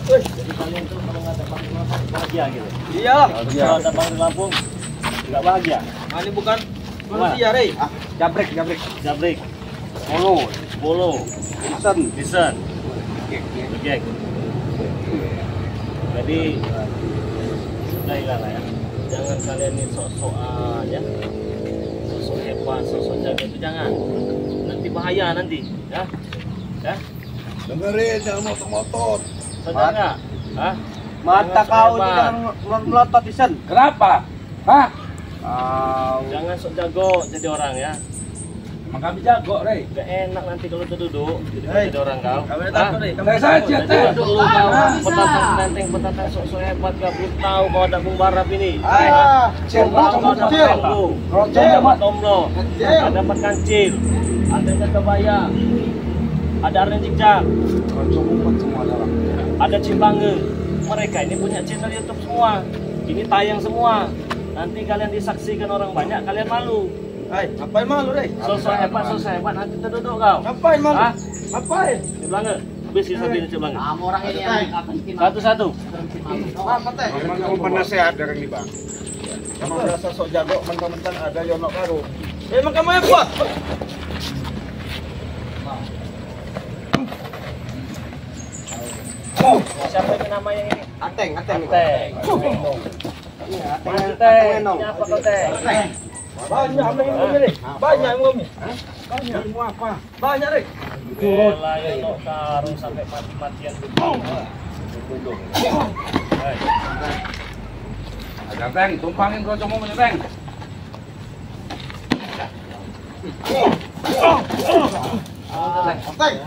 Jadi kalian tuh kalau nggak ada Bang Lampung bahagia gitu. Iya. Kalau ada Bang Lampung nggak bahagia. Ini bukan manusia, Rey. Jabrik. Jabrik, Bolo, Listen. Gek. Jadi sudah lah ya. Jangan kalian ini sok-sok aja. Sosok hebat, sosok jaga itu jangan. Nanti bahaya nanti, ya. Ya. Dengerin, jangan motot-motot. Sadar nggak? Hah? Mata kau itu jangan melotot Isen. Kenapa? Hah? Jangan sok jago jadi orang ya. Emang kami jago, Rey. Gak enak nanti kalau duduk jadi orang kau. Kamu takut, Rey. Saya saja, Teh. Dulu kau petantang sok hebat kau belum tahu kau ada Bung Barap ini. Kecil, Kau ada Pembo, dapat Tomlo, ada dapat Kancil, ada Kebaya, ada Arlen Jikjak, ada Cimbange. Mereka ini punya channel YouTube semua. Ini tayang semua. Nanti kalian disaksikan orang banyak, kalian malu. Ngapain malu, Rey? Sosok hebat, nanti terduduk kau. Ngapain malu? Hah? Ngapain? Cimbange, bisi satu ini Cimbange. Kamu orang ini yang akan Satu-satu. Apa, Teh? Memang kamu penasehat dari ini, Bang. Kamu merasa sok jago, mentang-mentang ada Yono Karo. Emang kamu yang kuat? Siapa ini namanya ini? Ateng. Teng. Iya, Ateng. Ateng. Ini apa kau Teng? Banyak yang ngomong, Rey. Banyak yang ngomong. Ilmu apa? Banyak, Rey. Gila itu karung sampai mati-matian begini. Hei, Ada Teng, tumpangin kau cuma Teng.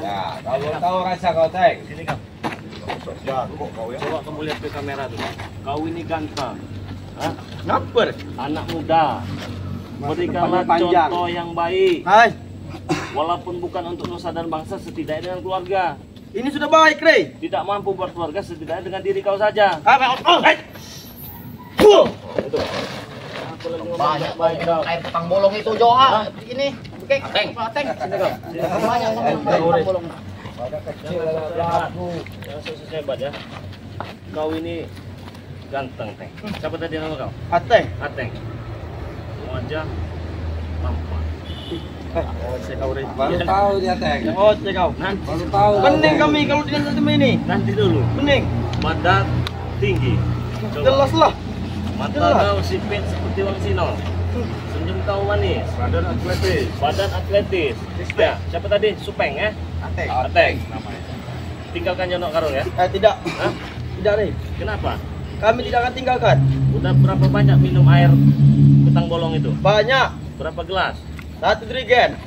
Ya, kalau tahu rasa kau Teng. sini kau. Sok jago kau ya. Coba kamu lihat ke kamera tuh. Kau ini ganteng. Hah? Ngapa, Rey? Anak muda. Berikanlah panjang. contoh yang baik. Hai, Walaupun bukan untuk nusa dan bangsa, setidaknya dengan keluarga. ini sudah baik, Rey. Tidak mampu berkeluarga, setidaknya dengan diri kau saja. Aku lagi ngomong banyak baik kau. air petang bolong itu Joa. Ini, oke, Teng. Sini kau. Banyak petang bolong. Jangan sukses hebat ya. Kau ini ganteng, Teng. Siapa tadi nama kau? Ateng. Ateng. Wajah tampan. Baru tahu dia Teng. Oh, cek kau. Nanti, Baru tahu. Pening kami kalau tidak seperti ini. nanti dulu. Pening. Badan tinggi. Coba. Jelas lah. Mata jelas. kau sipit seperti Wang Sino. Senyum kau manis. Badan atletis. Badan atletis. Ya, siapa tadi? Supeng ya? Ateng. Ateng namanya. Tinggalkan Yono Karung ya? Tidak. Hah? Tidak, Rey. Kenapa? Kami tidak akan tinggalkan. Udah berapa banyak minum air petang bolong itu? Banyak. Berapa gelas? 1 jerigen.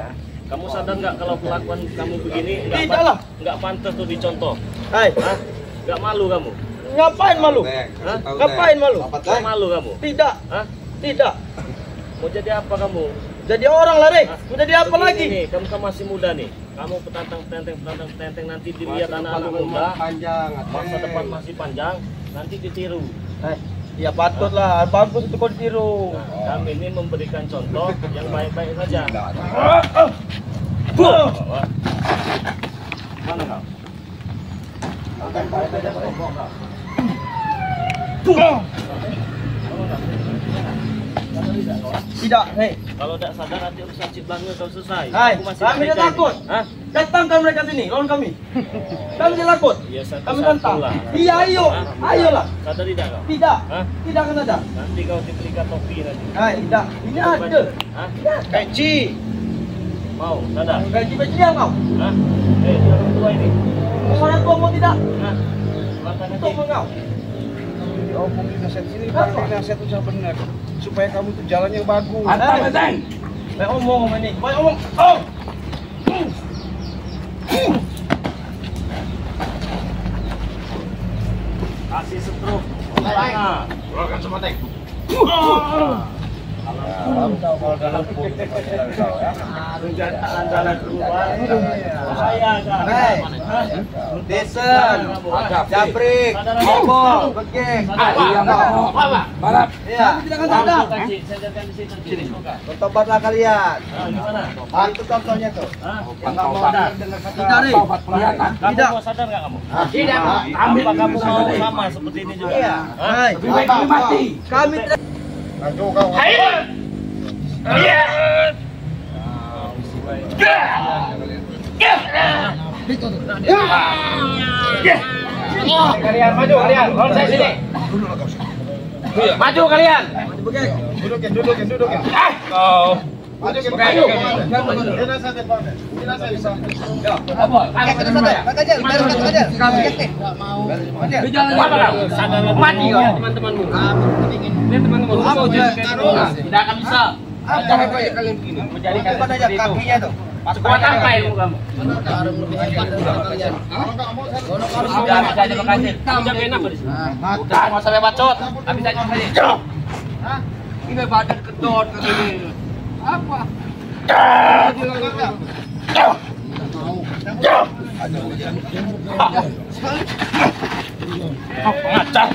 Kamu sadar nggak kalau kelakuan kamu begini Tidak lah. nggak pantas tuh dicontoh? Hai, Hah? Nggak malu kamu? ngapain malu? Teng, Hah? kasih tahu, Teng. Ngapain malu? Nggak malu kamu? Tidak. Hah? Tidak. Mau jadi apa kamu? Jadi orang lah, Rey. Hah? Mau jadi apa Begini lagi? Nih, kamu kan masih muda nih. Kamu petantang nanti dilihat anak-anak muda. Panjang. Masa depan masih panjang, nanti ditiru. Ya patut lah. Bagus itu kau ditiru. Nah, kami ini memberikan contoh yang baik-baik saja. Mana kau? Tidak, Rey. Kalau tidak sadar nanti urusan Ciblange kau selesai. Hai, Aku masih kami tidak mereka takut. ini. Hah? Datangkan mereka sini, lawan kami. Kami tidak takut. Iya, Kami satu-satu tantang. lah. Iya, ayo. Hah? Ayolah. Sadar tidak kau? Tidak. Hah? Tidak akan ada. Nanti kau diberikan topi nanti. Hai, tidak. Ini ada. Hah? Peci. Mau, sadar? Gaji dia kau. Hah? Orang tua ini. Orang tua mau tidak? Hah? Mata Untuk nanti. engkau. Diomongin nasihat sini, pakai nasihat itu yang benar. Supaya kamu tuh jalannya bagus. Antara, Teng. Baik omong ini. Baik omong. Oh. Kasih stroke. Baik. Nah, Keluarkan semua Teng. kalau Baru tahu kalau dalam pun Jalan keluar. Saya kan. Desen, Jabrik, Obol, Bekeng. Balap. Iya. Saya di sini. Bertobatlah kalian. Gimana? Itu contohnya tuh. Yang nggak mau sadar. Tidak nih. Kamu mau sadar nggak kamu? Tidak. Apa kamu mau sama seperti ini juga? Iya. Hah? Lebih baik kami mati. Kami Aduh kau. Kalian maju kalian. Kalau saya sini. Maju kalian. Dudukin. Kau. Maju. Mati ya teman-temanmu. Ini teman-teman. Tidak akan bisa. Jangan kayak kalian begini. Menjadikan Coba aja kakinya tuh. Kuat apa ilmu kamu? Sudah bisa aja bekasih. Kamu jagain apa di sini? Udah, nggak usah bacot. Habis aja saja. Ini badan kedot begini. Apa? Pengacar.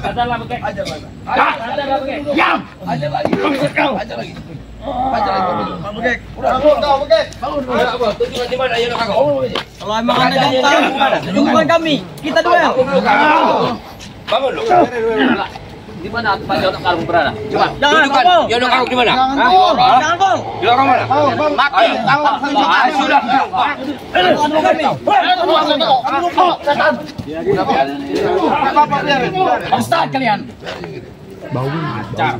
Sadarlah Bekeng. Sadarlah Bekeng. Diam. Ajar lagi. Tujuan di mana? Ayo kau. Kalau emang ada gampang, tunjukkan kami. Kita duel. Bangun lu. Di mana tempat Yono Karung berada? Coba. Jangan kau. Yono Karung di mana? Jangan kau. Yono Karung mana? Mati. Sudah. Ustaz kalian. Acar.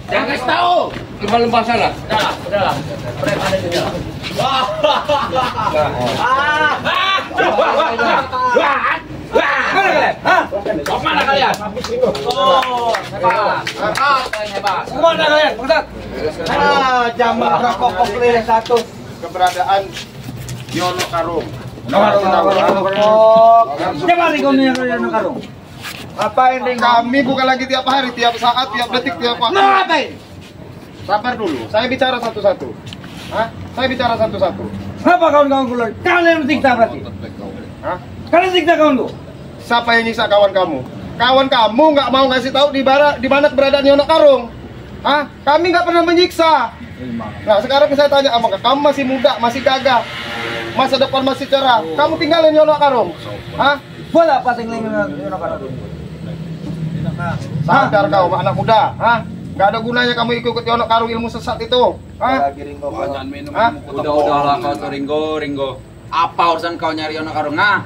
Jangan kasih tahu. Lembah-lembah sana. Udahlah. Mereka ada di dalam. Mana kalian? Mana kalian? Jamak rokok keliling satu. Keberadaan Yono Karung. Siapa nih kau nih yang karung? Ngapain nih? Kami bukan lagi tiap hari, tiap saat, tiap detik, tiap waktu. Ngapain? Sabar dulu, saya bicara satu-satu. Hah? Saya bicara satu-satu. Kenapa kawan-kawan keluar? Kalian siksa berarti? Hah? Kalian siksa kawan tuh? Siapa yang nyiksa kawan kamu? Kawan kamu nggak mau ngasih tahu di mana keberadaan Yono Karung. Hah? Kami nggak pernah menyiksa. Nah sekarang saya tanya, apakah kamu masih muda, masih gagah, masa depan masih cerah? Kamu tinggalin Yono Karung. Hah? Boleh apa tinggalin Yono Karung? Sadar kau anak muda, hah? Gak ada gunanya kamu ikut Yono Karung ilmu sesat itu, hah? Jangan minum. Hah? Udahlah kau tuh Ringo. Apa urusan kau nyari Yono Karung? Nah,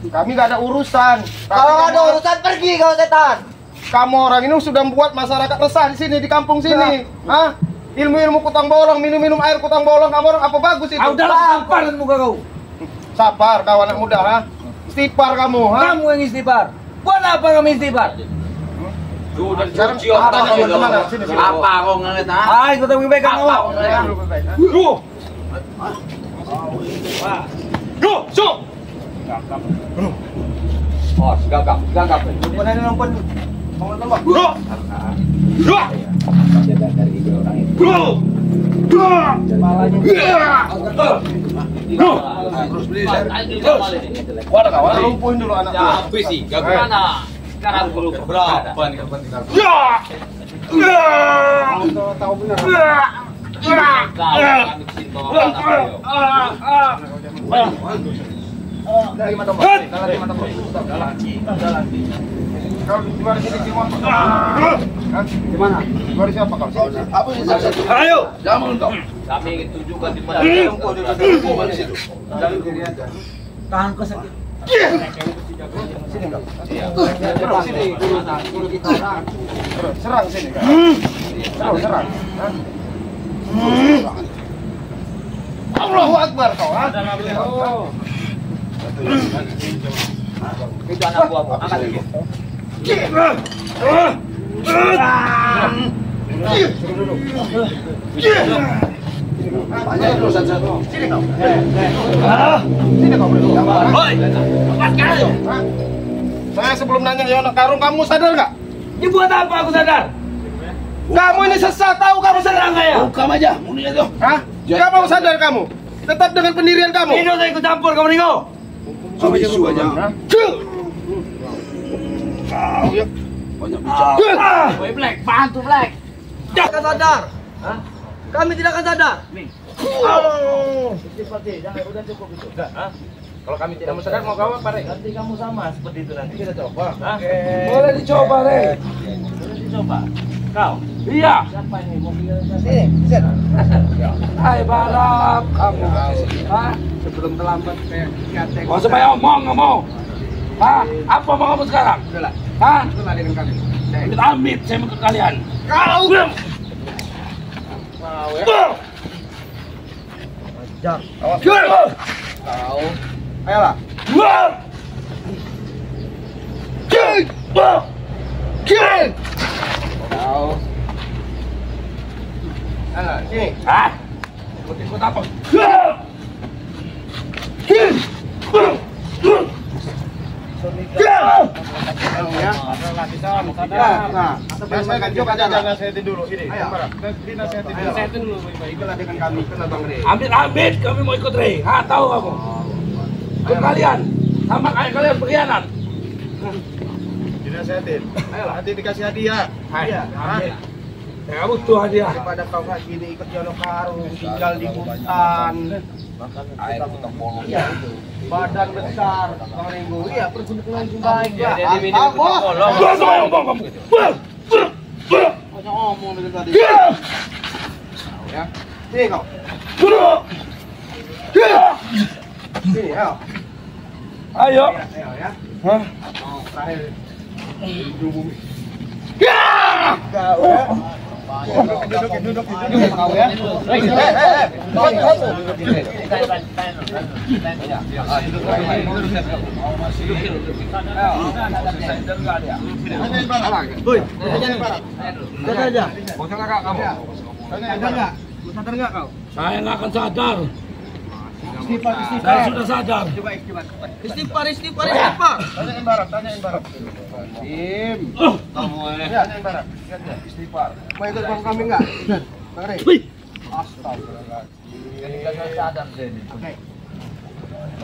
Kami gak ada urusan. Kalau ada urusan pergi kau setan. Kamu orang ini sudah membuat masyarakat resah di sini, di kampung sini, hah? Ilmu-ilmu kutang bolong, minum-minum air kutang bolong, kamu orang apa bagus itu? Udahlah, sampar muka kau. Sabar kau anak muda, hah? Istighfar kamu, hah? Kamu yang istighfar. Buat apa kami istighfar? sudah Sekarang cium apa tanya kau gitu. kemana? Sini, sini. Apa kau ngeliat? Ha? Ah, ikut aku baik Apa kamu. kau ngeliat? Oh, gagap. Bukan ada nonton. Waduh kawan, lumpuhin dulu anak muda. Habis sih, gagap. Mana? Sekarang dulu. Berapa nih? Tahu benar. Kau di luar sini semua. Di mana? Di luar siapa kau? Apa sih? Ayo. Jangan kau. Kami ingin tunjukkan di mana. Jalan diri aja. Tahan kau sakit. Sini kau. Sini. Serang sini kau. Serang. Hah? Allahu Akbar kau. Itu anak buahmu. Angkat dulu. Tanya dulu saja. Sini kau. Sini kau. Hoi, lepaskan. Saya sebelum nanya Yono Karung, kamu sadar nggak? Ini buat apa aku sadar? Kamu ini sesat, tahu kamu sadar nggak ya? Buka aja, muni itu. Hah? Kamu sadar kamu? Tetap dengan pendirian kamu. Ini udah ikut campur kamu nih kau. Sama isu aja. Banyak bicara. Boy Black, bantu Black. Tidak akan sadar. Hah? Kami tidak akan sadar. Seperti jangan udah cukup itu. Hah? Kalau kami tidak mau sadar, mau kamu apa, Rek? Nanti kamu sama seperti itu nanti. Kita coba. Hah? Boleh dicoba, Rek. Boleh dicoba. Kau. Iya. Siapa ini mobilnya? Sini, set. Hai balap kamu. Hah? Sebelum terlambat kayak katek. Mau supaya omong nggak mau. Hah? Apa mau kamu sekarang? Udahlah, Hah? udahlah dengan kami. Amit saya mau ke kalian. Kau. Mau ya? Ajar. Kau. Ayolah. Kau. Ayolah, sini. Hah? Ikut apa? Jangan saya dulu ini. Dinasihatin dulu. Ikutlah dengan kami, ikutlah Bang Rey. Amit, kami mau ikut Rey. Hah, tahu kamu? Ikut kalian. Sama kayak kalian berkhianat. Dinasihatin. Ayolah, nanti dikasih hadiah. Hadiah. Saya butuh hadiah. Daripada kau nggak gini ikut Yono Karung, tinggal di hutan. Air utang bolong. Iya, badan besar, Bang Ringo. Iya, perguruan yang baik. Jadi ini Bos. Gua sama yang ngomong kamu. Banyak ngomong dari tadi. Ya, sini kau. Sini, ayo. Ayo. Ayo ya. Hah? Oh, terakhir. Kau ya. Duduk kau ya. Sadar aja. Sadar nggak kau? Saya nggak akan sadar. Saya sudah sadar. Istighfar. Tanyain barang. Tim. Tanyain barang. Istighfar. Mau ikut bang kami nggak? Bang Rey. Astagfirullahaladzim. Sadar sini. Oke.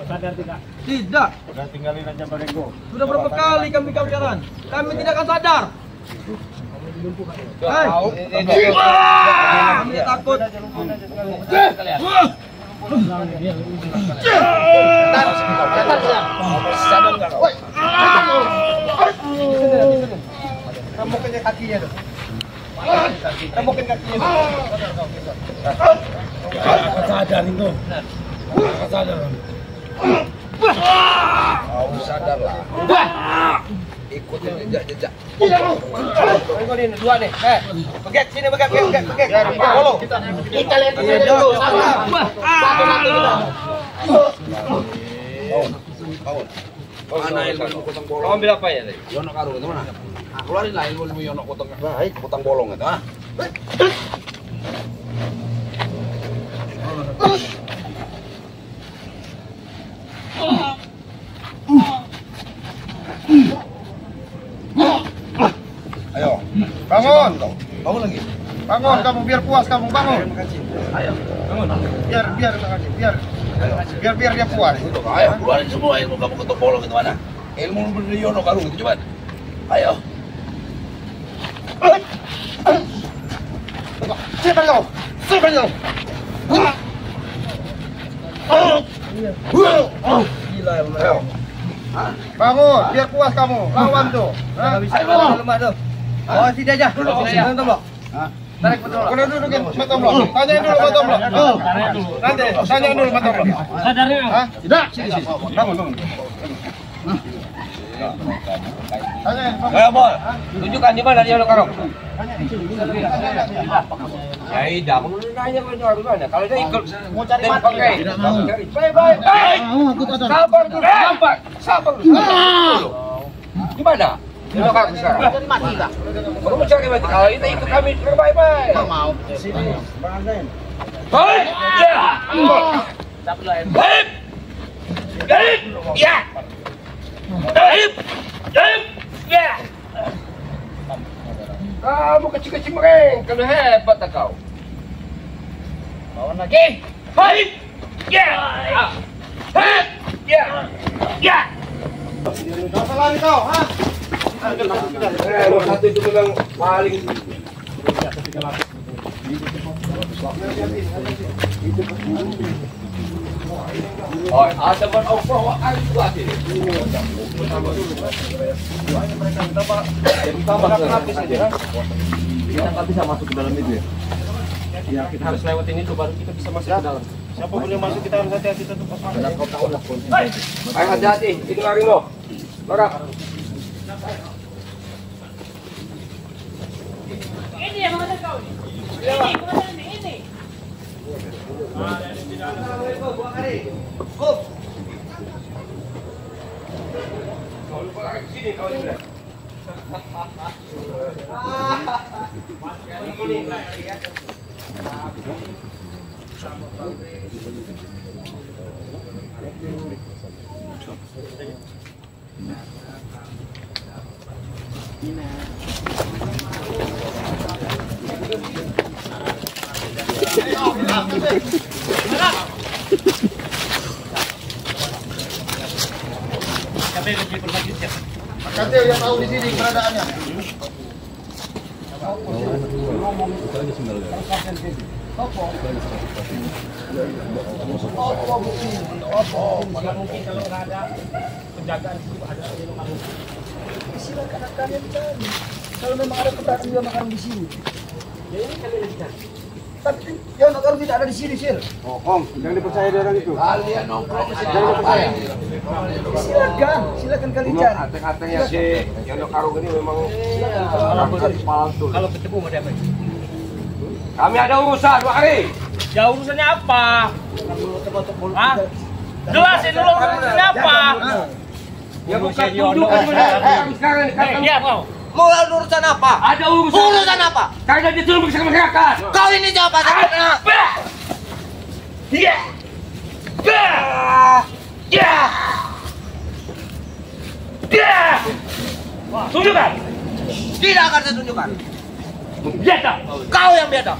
Sadar tidak? Tidak. Udah tinggalin aja Bang Ringo. Sudah berapa kali kami jalan? Kami tidak akan sadar. Hei. Kami takut. Remukin kakinya tuh. Remukin kakinya. Akan sadar itu. Akan sadar. Kau sadarlah. Ikutin jejak-jejak. Ringo ini dua nih. Beget sini beget. Follow. Kita lihat dulu. Satu nanti kita. Mana ilmu kutang bolong? Kamu ambil apa ya? Yono Karung itu mana? Ah, keluarin lah ilmu Yono kutang bolong itu. Ah. Ayo. Bangun. Bangun lagi. Bangun kamu biar puas kamu bangun. Ayo, bangun. Biar dia puas. Ayo, keluarin semua ilmu kamu kutang bolong itu mana? Ilmu dari Yono Karung itu coba. Ayo. Siapa kau? Gila ya, Ayo. Bangun, biar puas kamu. Lawan tuh. Ayo, lemah tuh. Oh, sini aja. Sini tombol. Tarik betul. Kudu dudukin Matomblo. Tanyain dulu Matomblo. Nanti tanyain dulu Matomblo. Sadarnya? Hah? Tidak. Bangun. Ayo, Bol. Tunjukkan di mana dia Ono Karung. Ya, tidak. Mau nanya di mana? Kalau dia ikut mau cari mati. Baik. Sabar dulu. Sabar dulu. Di mana? Di Ono Karung sekarang. Cari mati enggak? Baru mau cari mati. Kalau kita ikut kami baik-baik. Enggak mau. Sini. Baik. Ya. Baik. Ya. Ya. Kamu kecil-kecil mereng, kalau hebat tak kau. Lawan lagi. Baik. Ya. Baik. Ya. Ya. Apa lagi kau, ha? Satu itu memang paling. Oh, ada ban over wah itu aja. Kita nggak bisa masuk ke dalam itu ya. Ya, kita harus lewatin itu baru kita bisa masuk ke dalam. Siapa boleh masuk kita harus hati-hati tutup pas masuk. Kau tahu lah. Ayo hati-hati, itu harimau. Barak. Ini yang mana kau? Ini, kemana ini? Kau lupa lagi sini kau ini. Katil yang tahu di sini keberadaannya. Silakan kalian cari. Kalau memang ada keberatan dia makan di sini. Ya ini kalian cari. Tapi yang Ono Karung tidak ada di sini, Sir. Om, jangan dipercaya dia orang itu. Kalian nongkrong di sini. Silakan kalian cari. Ateng-atengnya si Ono Karung ini memang palsu. Kalau ketemu mau diapain? Kami ada urusan, Pak Hari. Ya urusannya apa? Hah? Jelasin dulu urusannya apa? Ya bukan tunjukkan sekarang nih. Iya, kau. Mau urusan apa? Ada urusan. Urusan apa? Karena disuruh bersama masyarakat. Kau ini jawabannya. Iya. Ya. Ya. Tunjukkan. Tidak akan saya tunjukkan. Biasa. Kau yang beda.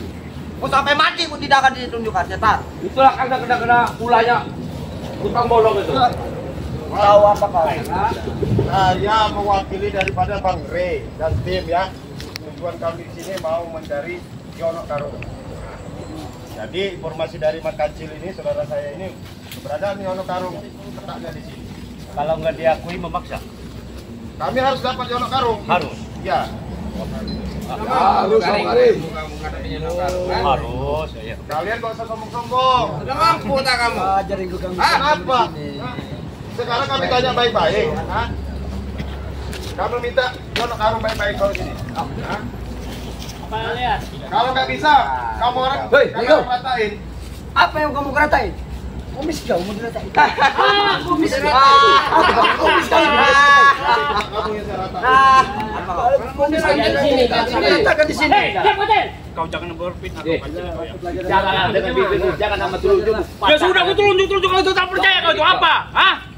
Mau sampai mati pun tidak akan ditunjukkan, setan. Itulah karena kena ulahnya utang bolong itu. Tahu apa kau? Saya mewakili daripada Bang Rey dan tim ya. Tujuan kami di sini mau mencari Ono Karung. Jadi informasi dari Mat Kancil ini, saudara saya ini, keberadaan Ono Karung letaknya di sini. Kalau nggak diakui memaksa. Kami harus dapat Ono Karung. Harus. Ya. Harus Harus. Ya. Kalian gak usah sombong-sombong. Sudah mampu tak kamu? Ajarin gue kamu. Kenapa? Sekarang kami tanya baik-baik. Hah? Kamu minta Ono Karung baik-baik kalau sini. Hah? Apa lihat? Kalau nggak bisa, kamu orang ratain. Apa yang kamu keratain? Kumis kau mau diratain. Kumis. Kamu yang saya ratain. Katakan di sini. Kau jangan berfitnah. Jangan dengan bibir, jangan nama telunjuk. Ya sudah, aku telunjuk kau itu tak percaya kau itu apa? Hah?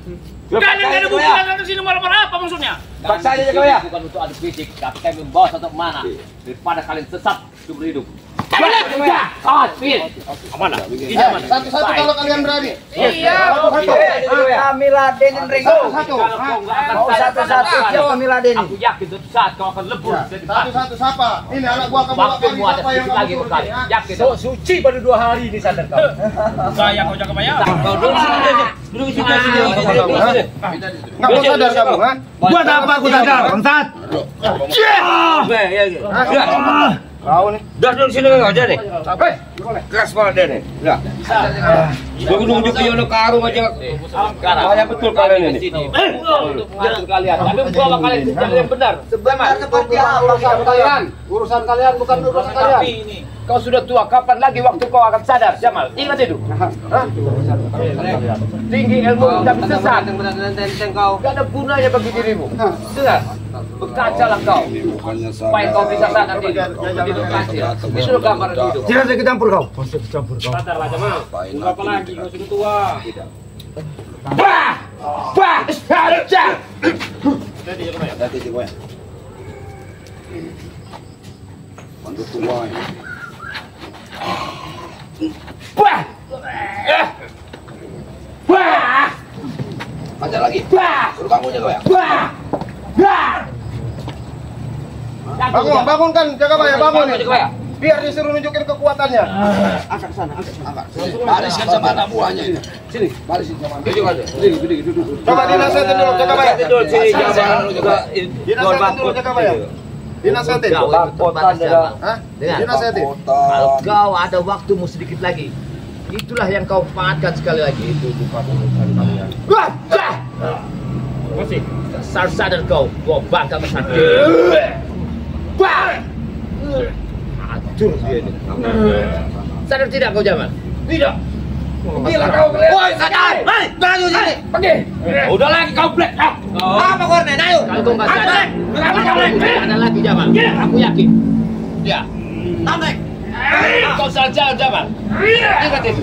Kalian nggak ada bukti datang ke sini malam apa maksudnya? Paksa aja kau ya. Bukan untuk adu fisik, tapi kami membawa satu mana daripada kalian sesat seumur hidup. Mana? Satu-satu kalau kalian berani. Iya. Kami ladenin ringo. Satu-satu kami ladenin. Aku yakin suatu saat kau akan lebur dari batu. Satu-satu siapa? Ini anak buah kamu Waktumu ada siapa yang sedikit lagi kamu suruh bukan? ini? Ha? Yakin. Suci baru 2 hari ini sadar kau. Saya kau jaga bayar. Kau duduk sini. Duduk sini. Nggak mau sadar kamu, ha? Buat apa aku sadar, bangsat? Kau nih. Dah duduk sini kau aja nih. Hei, keras kepala dia nih. Dah. Gua nunjuk ke Yono Karung aja. Banyak betul kalian ini. Untuk mengatur kalian. Tapi bawa kalian ke jalan yang benar. Sebenarnya seperti urusan kalian. Urusan kalian bukan urusan kalian. Tapi ini kau sudah tua, kapan lagi waktu kau akan sadar, Jamal? Ingat itu. Tinggi ilmu tapi sesat. Gak ada gunanya bagi dirimu. Dengar, berkacalah kau. Supaya kau bisa sadar diri. Itu gambar hidup. Jangan saya kecampur kau. Sadarlah Jamal. Berapa lagi kau sudah tua? Bah! Bah! Harja! Jadi Jamal ya. Dati juga ya. Bantu tua ini. Bah! Bah! Aja lagi. Bah! Suruh bangun jaga ya. Bah! Bah! Bangunkan Jagabaya, bangun nih. Jagabaya. Biar disuruh nunjukin kekuatannya. Angkat ke sana, angkat. Bariskan sama anak buahnya ini. Sini, barisin sama anak. Duduk aja. Duduk. Coba dinasehatin dulu Jagabaya. Sini jangan juga. Dinasehatin dulu Jagabaya. Dinasehatin. Bangkotan dah. Hah? Dengar. Dinasehatin. Kalau kau ada waktumu sedikit lagi, itulah yang kau manfaatkan sekali lagi. Itu bukan urusan kalian. Wah! Dah! Masih. Sadar kau, gua bangga besar. Bah! Hancur dia ini. Sadar tidak kau Jamal? Tidak. Gila kau kalian. Woi, sadar. Hei, maju sini. Pergi. Udah lagi kau black. Apa kau nih? Ayo. Kalau kau nggak sadar, ada lagi Jamal. Aku yakin. Ya. Tamek. Kau salah jalan Jamal. Ingat itu.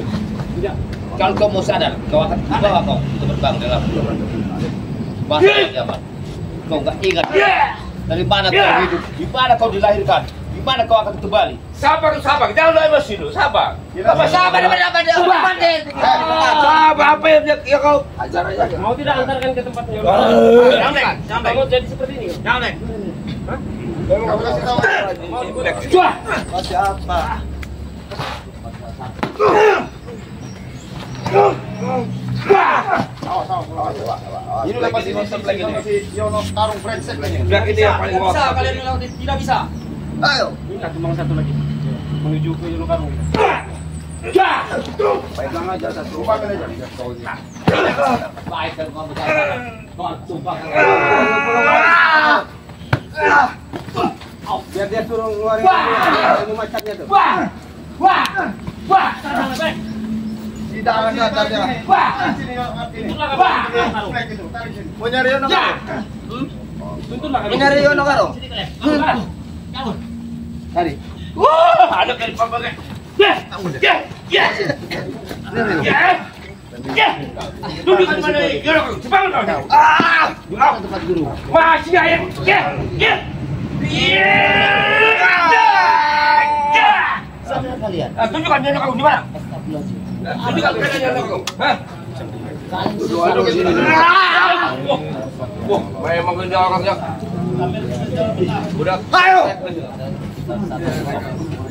Kalau kau mau sadar, kau akan bawa kau untuk terbang dalam masa Jamal. Kau nggak ingat dari mana kau hidup, di mana kau dilahirkan, di mana kau akan kembali. Sabar, jangan emosi dulu, sabar. Sabar. Sabar, apa yang kau Ajar aja. Mau tidak antarkan ke tempatnya? Sampai. Kamu jadi seperti ini. Jangan. Kamu kasih tahu. Cuah. Masih apa? Ini udah pasti si Yono Karung brengsek ini. Udah kita yang paling Bisa kalian melewati, tidak bisa. Ayo. Ini tumbang satu lagi. Menuju ke Yono Karung. Pegang aja satu. Lupakan aja. Baik kalau kau bersabar, kau sumpah. Biar dia suruh ngeluarin ilmu macamnya tuh. Tidak ada tanda. Sini sini. Mau nyari Yono Karung? Tuntunlah kami. Nyari Yono Karung. Tadi. Ada kali pembagai. Duduk di mana ini? Cepat kau. Tempat guru. Masih ayam. Sadar kalian. Tunjukkan Yono Karung di mana? Tunjukkan Yono Karung. Hah? Duduk di sini. Wah, memang gede orangnya. Udah. Ayo.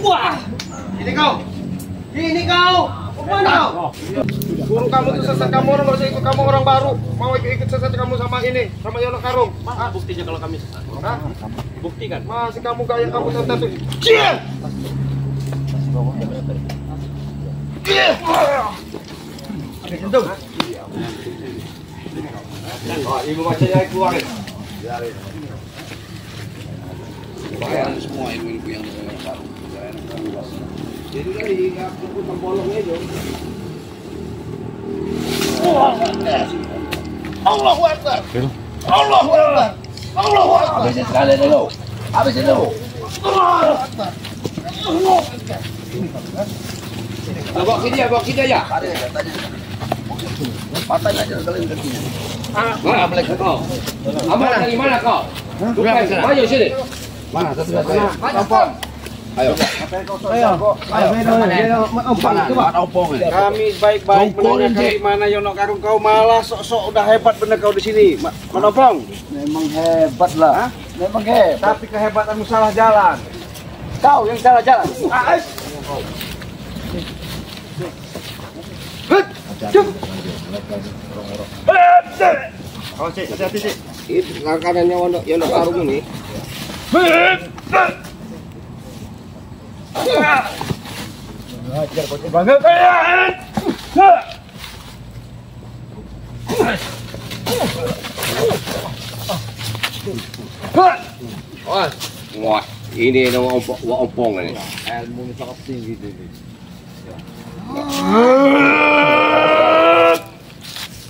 Wah. Ini kau. Mana kau? Guru kamu tuh sesat, kamu orang nggak usah ikut, kamu orang baru. Mau ikut sesat kamu sama ini, sama Yono Karung. Mana buktinya kalau kami sesat? Hah? Buktikan. Masih kamu gaya kamu sesat tuh. Ibu macamnya keluarin. Bayar semua ilmu-ilmu yang saya tahu. Jadi dari aku tempolongnya itu. Allahu Akbar. Allahu Akbar. Allahu Akbar. Habisin sekalian dulu. Habisin dulu. Bawa kiri aja. Matanya aja kalian kakinya. Mana boleh kau? Abang dari mana kau? Maju sini. Mana? Tampang. Ayo. Mana opong ini? Kami baik-baik menanyakan di mana Yono Karung, kau malah sok-sok udah hebat bener kau di sini. Manopong. Memang hebat lah. Memang hebat. Tapi kehebatanmu salah jalan. Kau yang salah jalan. Oh, Cik, hati-hati, Cik. Itu kanannya Yono Karung ini. Ajar bocil banget. Wah, ini nama ompong ini. Ilmu sangat tinggi ini.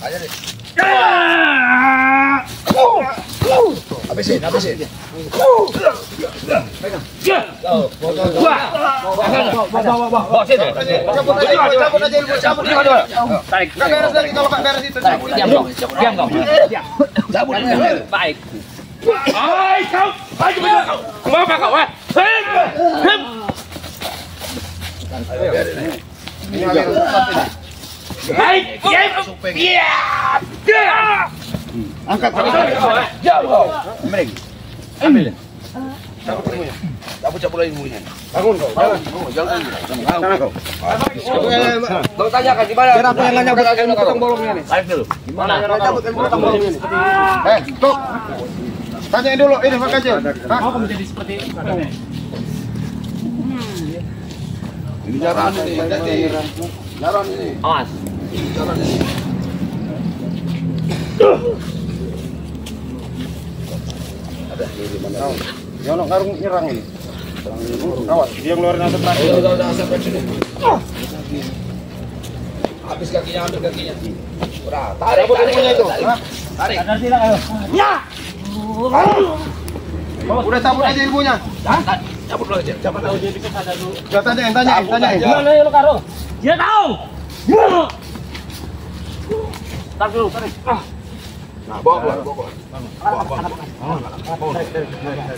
Aja deh. Habisin. Bawa sini. Cabut aja ilmu, cabut. Tarik. Nggak beres lagi kalau nggak beres itu. Cabut. Diam kau. Cabut. Baik. Hai kau. Ayo kau. Kenapa kau? Hep. Ini aliran sesat ini. Baik. Iya. Angkat. Jauh. Ambil. Cabut lagi ilmunya. Bangun kau. Jangan. Sana kau. Bang tanyakan di mana? Biar aku yang nanya ilmu potong bolongnya nih. Tarik dulu. Di mana? Cabut ilmu potong bolongnya nih. Tuk. Tanyain dulu ini Pak Kacil. Hah? Mau menjadi seperti ini. Ini jaran ini. Jaran ini. Awas. Yono karung nyerang ini. Awas, dia ngeluarin asap terakhir. Udah asap sini. Habis kakinya, ambil kakinya. Udah, tarik. Cabut ilmunya itu. Hah? Tarik. Udah cabut aja ilmunya. Cabut dulu aja. Siapa tahu dia bisa sadar dulu. Udah tanyain. Gimana ya lo karo? Dia tahu. Tarik dulu, tarik. Nah, bawa keluar.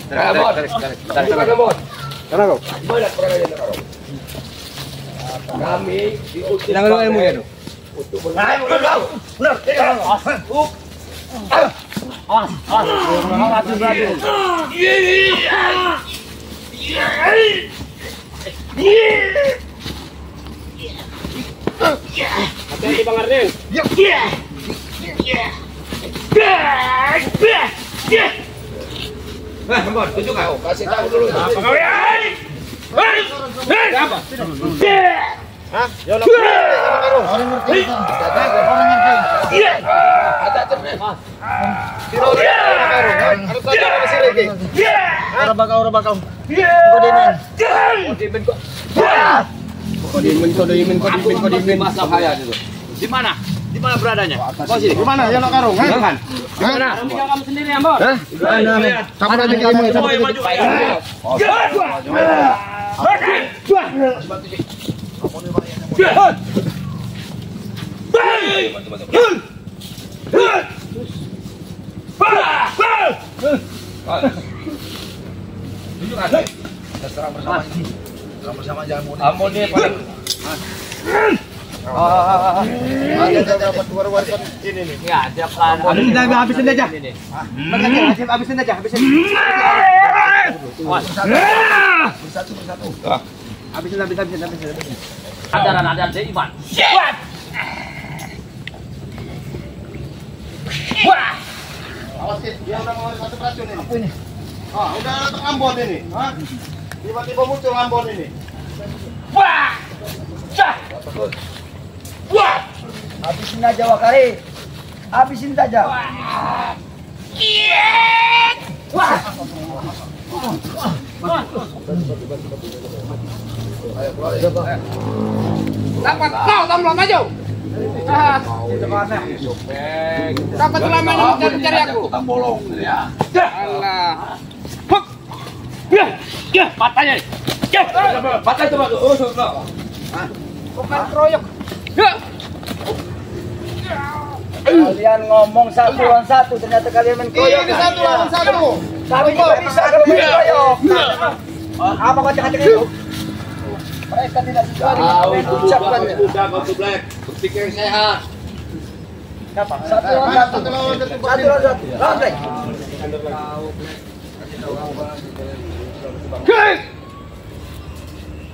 Tarik. Sana kau. Gimana perangnya karo? Kami diutus. Jangan ilmunya itu. Hati-hati Bang Arden. Kembon, tunjuk kau. Kasih tahu dulu. Hah? Yono karung. Orang ngerti. Orang ngerti. Harus tanya sama si Regi. Orang bakal. Kodimin. Masa bahaya itu. Di mana? Di mana beradanya? Bawa sini. Di mana Yono karung? Hah? Jangan. Mana? Kamu sendiri, Ambon. Hah? Cabut aja ilmunya, cabut aja. Tunjuk aja. Kita serang bersama ini. Serang bersama jangan mudik. Ambon dia paling Dapat war-warisan ini nih. ya dia kan. Habisin aja. Habisin aja. Bersatu. Habisin. Ada dari Iman. Awasin, dia udah mengeluarkan satu racun ini. Apa ini? Ah, udah datang Ambon ini. Hah? Tiba-tiba muncul Ambon ini. Habisin aja Wakari. Habisin saja. Dapat kau tambah maju. Dapat selama ini cari aku. Tukang bolong ya. Allah. Huk. Ya, patahnya. Ya. Patah coba tuh. Oh, bukan kroyok. Ya. Kalian ngomong satu lawan satu, ternyata kalian main koyok. Ini satu lawan satu. Kami juga bisa kalau main koyok. Apa kocak-kocak itu? Mereka tidak sesuai dengan apa yang diucapkannya. Udah kau tuh Black. Berpikir sehat. Satu lawan satu. Satu lawan satu. Lawan Black.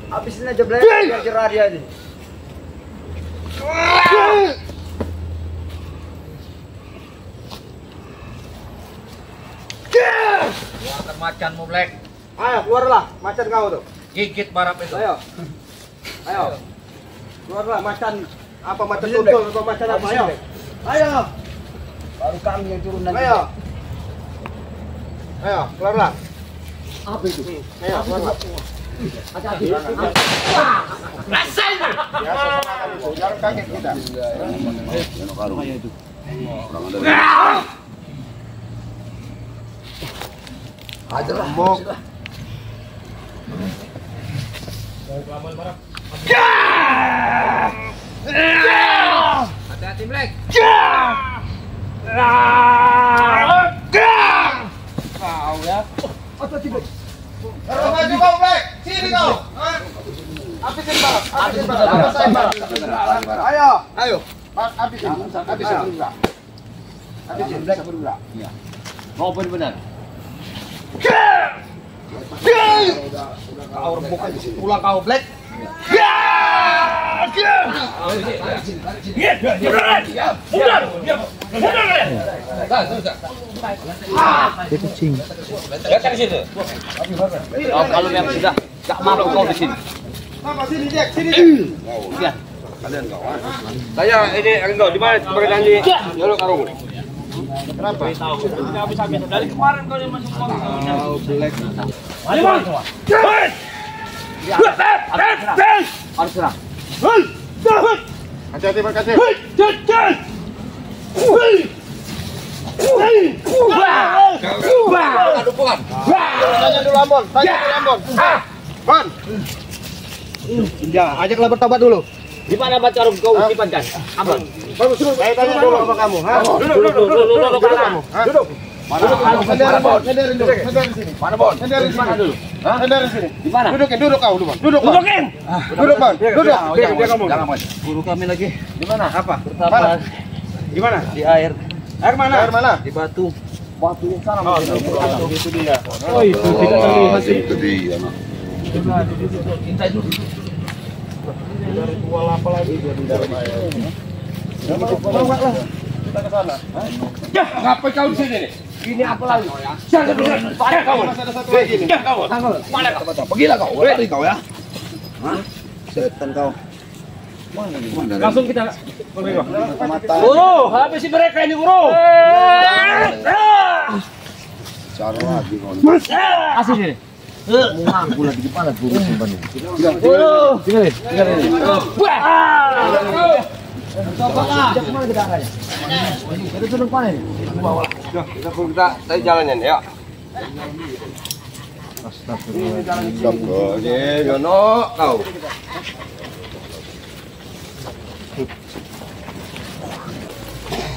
Habisin aja Black, biar cerah dia ini. Keluarkan macanmu Black. Ayo, keluarlah macan kau tuh. Gigit barap itu. Ayo. Keluarlah macan apa macan tutul atau macan apa? Ayo. Baru kami yang turun nanti. Ayo, keluarlah. Apa itu? Ayo, keluarlah. Hati-hati. Biasa serangan itu. Jangan kaget kita. Ajar lah. Mbok. Hati-hati Black. Kau ya. Kalau maju kau, Black. Sini kau. Hah? Habisin balap. Habisin balap. Apa saya balap? Ayo. Habisin. Habisin. Habisin Black berdua. Iya. Mau benar-benar. Kau rembukan pulang kau Black. Lihat di situ. Kalau yang sudah nggak mampu kau di sini. Apa sini, Jack? Sini, Jack. Ya. Saya ini Ringo di mana berada di Yolo Karung. Kenapa? Dari kemarin kau yang masuk kau. Harus serang. Hati-hati, makasih. Dukungan. Tanya dulu Ambon. Tanya dulu Ambon. Bon. Ya, ajaklah bertobat dulu. Di mana baca Karung kau simpankan? Aman. Saya tanya dulu sama kamu. Ha? Duduk kamu. Duduk. Sandarin dulu. Sandarin sini. Mana Bon? Sandarin sini dulu. Sandarin sini. Di mana? Dudukin, duduk kau dulu, Bon. Duduk, Bon. Duduk, Bon. Duduk. Jangan Mas. Guru kami lagi. Di mana? Apa? Mana? Di mana? Di air. Air mana? Air mana? Di batu. Batu yang sana. Oh, itu dia. Oh, itu tidak terlihat sih. Intai dulu. Dari ritual apa lagi dia di dalam air? Mau enggak lah? Kita ke sana. Ya, ngapa kau di sini nih? Ini apa lagi? Jangan pada kau. Masih ada satu lagi nih. Mana kau? Pergilah kau. Lari kau ya. Setan kau. Langsung kita Mata. Guru, habisi mereka ini guru. Cara lagi kau. Asih sini. Mengaku lagi di mana guru simpan ini. Kita jalannya ya. Astagfirullah. Yono kau.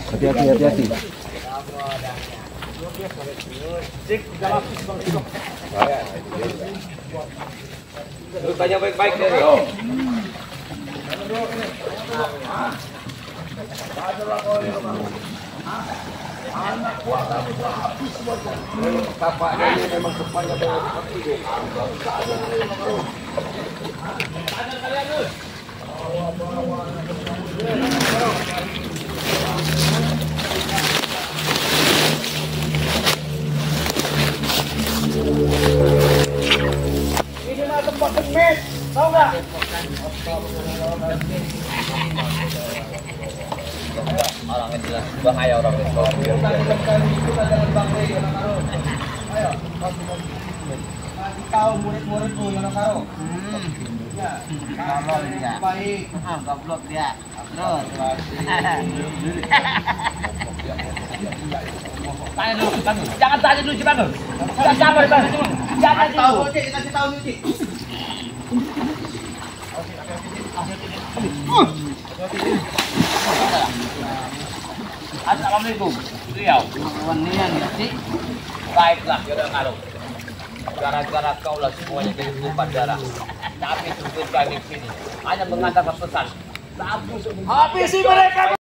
Hati-hati. Lu tanya baik-baik dari. Bapaknya ini memang depannya banyak seperti itu. Ini mah tempat kemis, tahu nggak? Orang yang jelas bahaya orang itu. Tahu murid-murid tuh yang karo. Ya, kalau dia baik, Goblok dia. Terus. Tanya dulu, jangan tanya dulu Cipanul. Jangan sabar, Bang. Jangan tahu, dulu. Cik, kasih tahu nih, Cik. Assalamualaikum. Beliau. Wanian ya sih. Baiklah, ya udah ngaruh. Gara-gara kau lah semuanya jadi tumpah darah. Tapi tujuan kami sini hanya mengantarkan pesan. Habisi mereka.